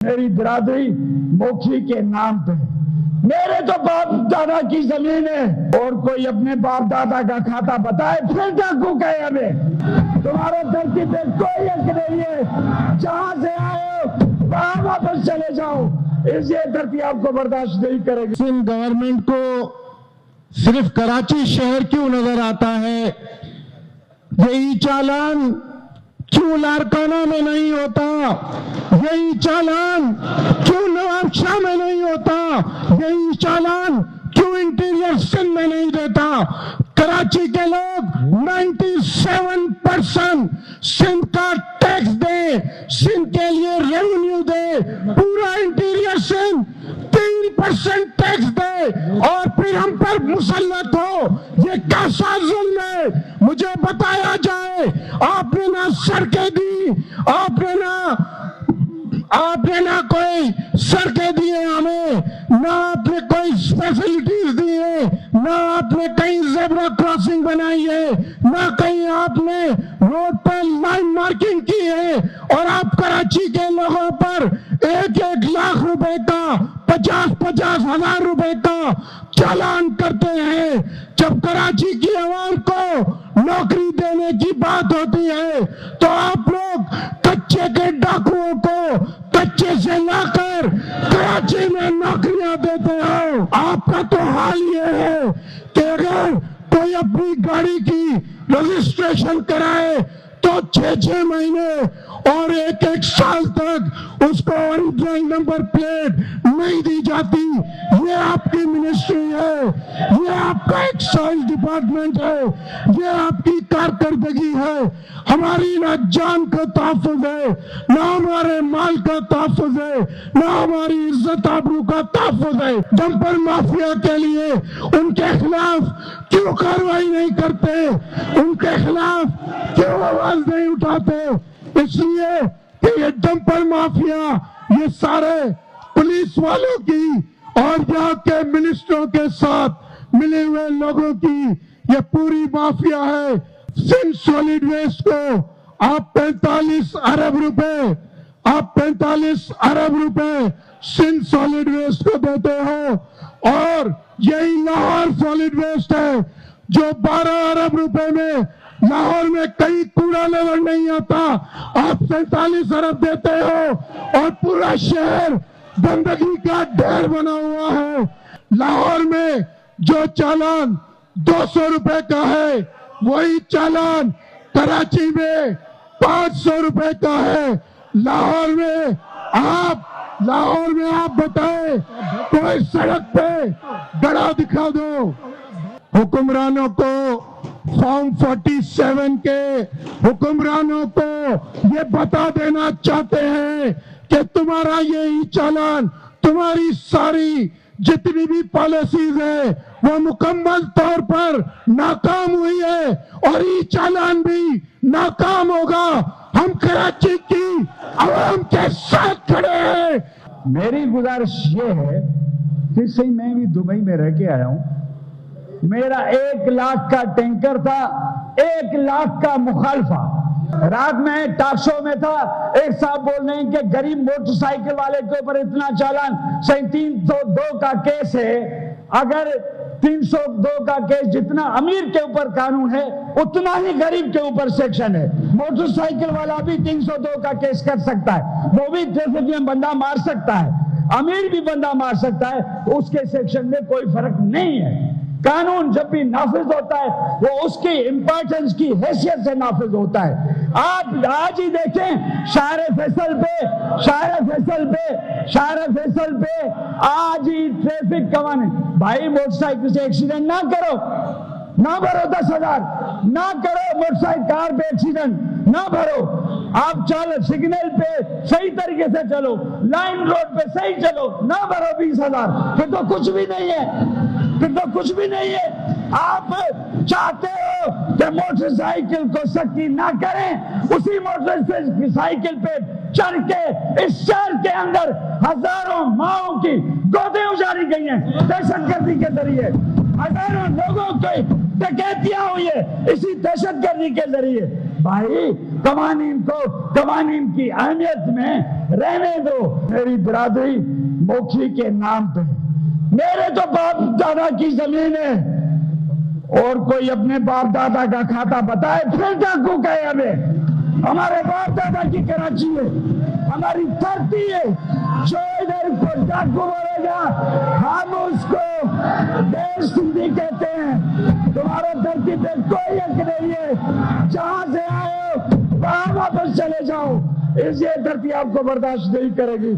میری برادری موکھی کے نام پہ میرے تو باپ دادا کی زمین ہے، اور کوئی اپنے باپ دادا کا کھاتا بتائے پھر ڈاکو کہے ہمیں۔ تمہارا دھرتی پہ کوئی حق نہیں ہے، جہاں سے آئے ہو وہاں واپس چلے جاؤ، اس یہ دھرتی آپ کو برداشت نہیں کرے گی۔ سندھ گورنمنٹ کو صرف کراچی شہر کیوں نظر آتا ہے؟ یہی چالان کیوں لاڑکانہ میں نہیں ہوتا؟ یہی چالان کیوں نواب شاہ میں نہیں ہوتا؟ یہی چالان کیوں انٹیریئر سندھ میں نہیں دیتا؟ کراچی کے لوگ 97% سندھ کا ٹیکس دے، سندھ کے لیے ریونیو دے، پورا انٹیریئر سندھ 3% ٹیکس دے، اور پھر ہم پر مسلط ہو، یہ کیسا ظلم ہے؟ مجھے بتایا جائے۔ آپ نے نہ سڑکیں دی، آپ نے نہ کوئی سڑکیں دی ہیں ہمیں، نہ آپ نے کوئی فیسلٹیز دی ہیں، نہ آپ نے کہیں زیبرا کراسنگ بنائی ہے، نہ کہیں آپ نے روڈ پر لائن مارکنگ کی ہے، اور آپ کراچی کے لوگوں پر 1-1 لاکھ روپے کا، 50-50 ہزار روپے کا چالان کرتے ہیں۔ جب کراچی کی عوام کو نوکری دینے کی بات ہوتی ہے تو آپ لوگ کچے کے ڈاکوؤں کو کچے سے لا کر کراچی میں نوکریاں دیتے ہو۔ آپ کا تو حال یہ ہے کہ اگر کوئی اپنی گاڑی کی رجسٹریشن کرائے تو 6 مہینے اور 1 سال تک اس کو اوریجنل نمبر پلیٹ نہیں دی جاتی۔ یہ آپ کی منسٹری ہے، یہ آپ کا ایکسائز ڈپارٹمنٹ ہے، یہ آپ کی کارکردگی ہے۔ ہماری نہ جان کا تحفظ ہے، نہ ہمارے مال کا تحفظ ہے، نہ ہماری عزت آبرو کا تحفظ ہے۔ ڈمپر مافیا کے لیے ان کے خلاف کیوں کارروائی نہیں کرتے؟ ان کے خلاف کیوں آواز نہیں اٹھاتے؟ اس لیے کہ یہ ڈمپر مافیا یہ سارے پولیس والوں کی اور یہاں کے منسٹروں کے ساتھ ملے ہوئے لوگوں کی یہ پوری مافیا ہے۔ سندھ سالڈ ویسٹ کو آپ 45 ارب روپے سندھ سالڈ ویسٹ کو دیتے ہو، اور یہی لاہور سالڈ ویسٹ ہے جو 12 ارب روپے میں لاہور میں کئی کوڑا نظر نہیں آتا، آپ 47 ارب دیتے ہو، اور پورا شہر گندگی کا ڈھیر بنا ہوا ہے۔ لاہور میں جو چالان 200 روپے کا ہے وہی چالان کراچی میں 500 روپے کا ہے۔ لاہور میں آپ بتائیں کوئی سڑک پہ گڑھا دکھا دو۔ حکمرانوں کو فارم 47 کے حکمرانوں کو یہ بتا دینا چاہتے ہیں کہ تمہارا یہی چالان، تمہاری ساری جتنی بھی پالیسیز ہے وہ مکمل طور پر ناکام ہوئی ہے، اور یہ چالان بھی ناکام ہوگا۔ ہم کراچی کی عوام کے ساتھ کھڑے ہیں۔ میری گزارش یہ ہے کہ صحیح میں بھی دبئی میں رہ کے آیا ہوں، میرا 1 لاکھ کا ٹینکر تھا، 1 لاکھ کا مخالفہ۔ رات میں ٹاک شو میں تھا، ایک صاحب بول رہے ہیں کہ غریب موٹر سائیکل والے کے اوپر اتنا چالان، 302 کا کیس ہے۔ اگر 302 کا کیس جتنا امیر کے اوپر قانون ہے اتنا ہی غریب کے اوپر سیکشن ہے۔ موٹر سائیکل والا بھی 302 کا کیس کر سکتا ہے، وہ بھی ٹریفک میں بندہ مار سکتا ہے، امیر بھی بندہ مار سکتا ہے، اس کے سیکشن میں کوئی فرق نہیں ہے۔ قانون جب بھی نافذ ہوتا ہے وہ اس کی امپورٹنس کی حیثیت سے نافذ ہوتا ہے۔ آپ آج ہی دیکھیں شاہر فیصل پہ آج ہی ٹریفک قوانین، بھائی موٹر سائیکل سے ایکسیڈنٹ نہ کرو، نہ بھرو 10,000، نہ کرو موٹر سائیکل کار پہ ایکسیڈنٹ نہ بھرو، آپ چلو سگنل پہ صحیح طریقے سے چلو، لائن روڈ پہ صحیح چلو، نہ بھرو 20,000، پھر تو کچھ بھی نہیں ہے۔ آپ چاہتے ہو کہ موٹر سائیکل کو سختی نہ کریں، اسی موٹر سائیکل پہ چڑھ کے اس شہر کے اندر ہزاروں ماؤں کی گودیں اجاڑی گئی ہیں دہشت گردی کے ذریعے، ہزاروں لوگوں کی ڈکیتیاں ہوئی ہیں اسی دہشت گردی کے ذریعے۔ بھائی قوانین کو قوانین کی اہمیت میں رہنے دو. میری برادری موکھی کے نام پہ میرے تو باپ دادا کی زمین ہے, اور کوئی اپنے باپ دادا کا کھاتا بتائے پھر ڈاکو کہے ہمیں. ہمارے باپ دادا کی کراچی ہے, ہماری دھرتی ہے. جو ادھر کو ڈاکو بولے گا ہم اس کو دیش سندھی کہتے ہیں. تمہارا دھرتی پہ کوئی حق نہیں ہے. جہاں سے آئے ہو وہاں واپس چلے جاؤ. یہ دھرتی آپ کو برداشت نہیں کرے گی.